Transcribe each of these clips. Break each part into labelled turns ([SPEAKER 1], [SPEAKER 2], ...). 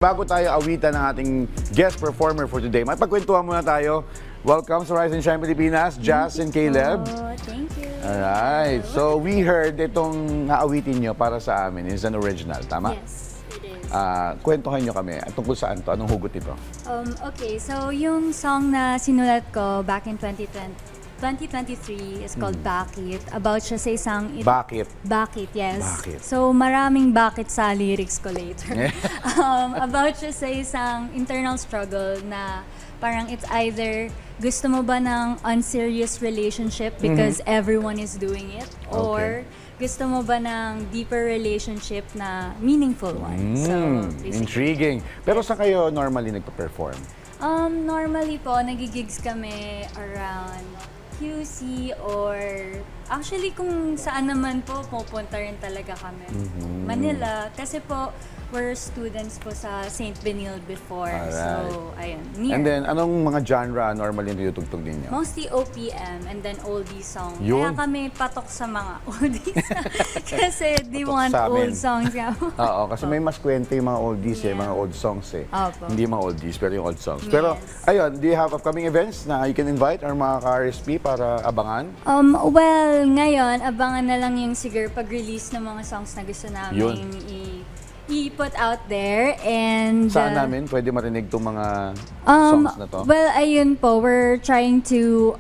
[SPEAKER 1] Bago tayo awitan ng ating guest performer for today, may pagkwentuhan muna tayo. Welcome sa Rise and Shine Pilipinas, Jazz and Caleb.
[SPEAKER 2] Thank you.
[SPEAKER 1] Alright, so we heard itong naawitin nyo para sa amin is an original, tama?
[SPEAKER 2] Yes, it is.
[SPEAKER 1] Kwentuhan nyo kami, tungkol saan to? Anong hugot ito?
[SPEAKER 2] Okay, so yung song na sinulat ko back in 2023 is called Bakit. About siya sa isang...
[SPEAKER 1] Bakit?
[SPEAKER 2] Bakit, yes.
[SPEAKER 1] Bakit?
[SPEAKER 2] So maraming bakit sa lyrics ko later. About siya sa isang internal struggle na parang it's either gusto mo ba ng unserious relationship because everyone is doing it, or gusto mo ba ng deeper relationship na meaningful one. So,
[SPEAKER 1] Intriguing. Pero saan kayo normally nagpa-perform?
[SPEAKER 2] Normally po, nagigigs kami around QC or actually kung saan naman po, pupunta rin talaga kami. Manila, kasi po, we're students po sa St. Benil before.
[SPEAKER 1] Alright.
[SPEAKER 2] So, ayun, near.
[SPEAKER 1] And then, anong mga genre normally yung tinutugtog ninyo?
[SPEAKER 2] Mostly OPM and then oldies song.
[SPEAKER 1] Yun.
[SPEAKER 2] Kaya kami patok sa mga oldies. Kasi they
[SPEAKER 1] Patok
[SPEAKER 2] want
[SPEAKER 1] sa amin.
[SPEAKER 2] old songs.
[SPEAKER 1] Oo, kasi may mas kwento yung mga oldies mga old songs
[SPEAKER 2] Opo.
[SPEAKER 1] Hindi mga oldies, pero yung old songs.
[SPEAKER 2] Yes.
[SPEAKER 1] Pero, ayun, do you have upcoming events na you can invite or mga ka-RSP para abangan?
[SPEAKER 2] Well, ngayon, abangan na lang yung siguro pag-release ng mga songs na gusto namin i-put out there. And
[SPEAKER 1] Saan namin pwede marinig itong mga songs na to?
[SPEAKER 2] Well, ayun po, we're trying to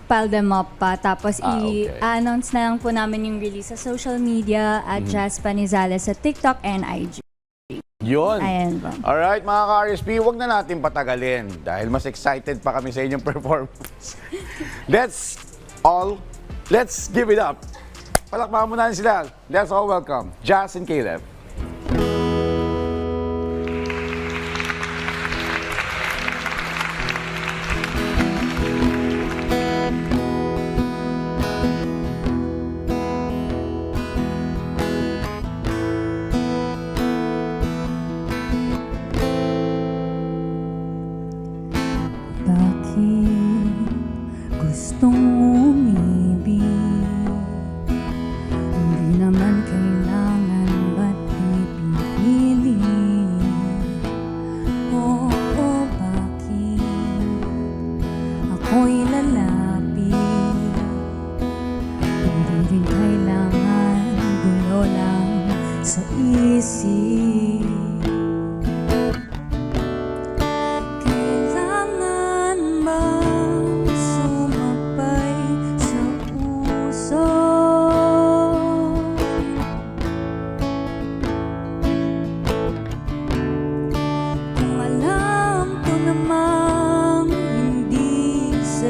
[SPEAKER 2] pile them up pa. Tapos i-announce na lang po namin yung release sa social media at Jazz Panizales sa TikTok and IG.
[SPEAKER 1] Yun.
[SPEAKER 2] Ayan po.
[SPEAKER 1] Alright, mga ka-RSP, huwag na natin patagalin dahil mas excited pa kami sa inyong performance. Let's give it up. Palakpakan mo na sila. Let's all welcome Jazz and Caleb.
[SPEAKER 2] Bakit gustong umibig? Hindi naman kailangan ba't ipipili? Oo, bakit ako'y lalapit? Hindi rin kailangan gulo lang sa isip.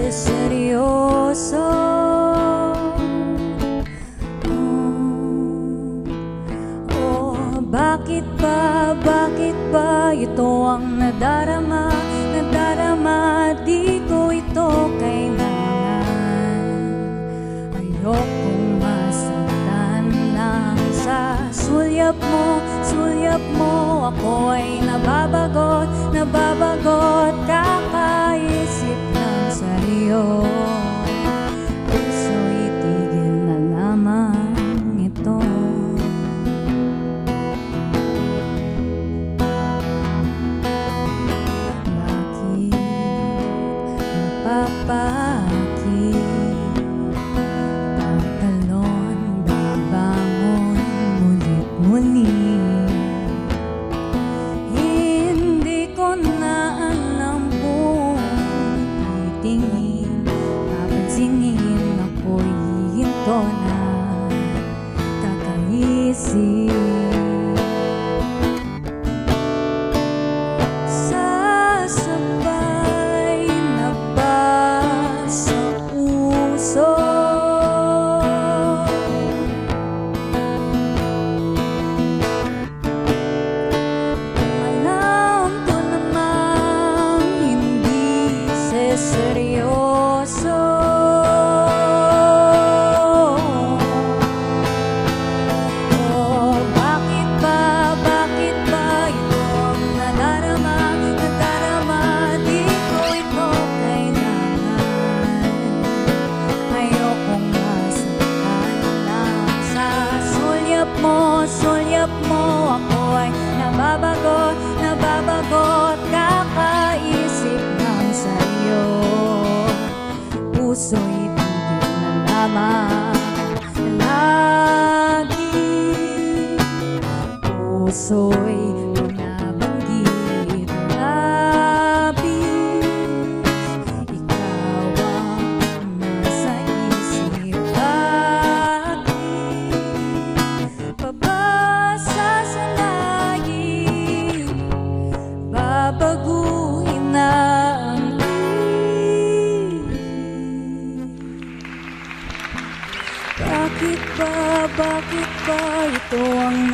[SPEAKER 2] Seryoso. Bakit ba ito ang nadarama, di ko ito kailangan. Ayokong masaktan lang sa sulyap mo, ako ay nababagot, kakaisip lang sa'yo. Puso itigil na lamang ito. Bakit napapakit? Tatalon, babangon, mulit-muli. Hindi ko na alam kung titingin puso'y tigil na lamang lagi. Puso'y binabanggit labis. Ikaw ang nasa isip akin. Pabasa sa langit, babaguhin na ang bakit ba ito ang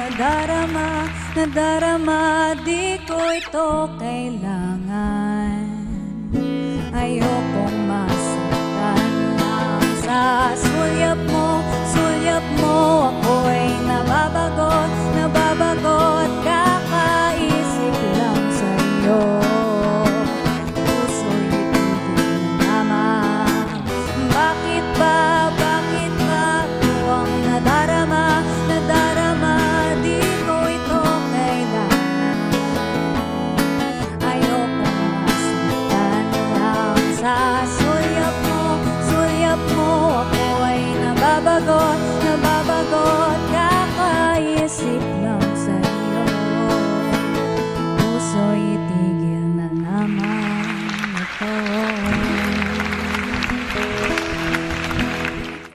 [SPEAKER 2] nadarama, di ko ito kailangan.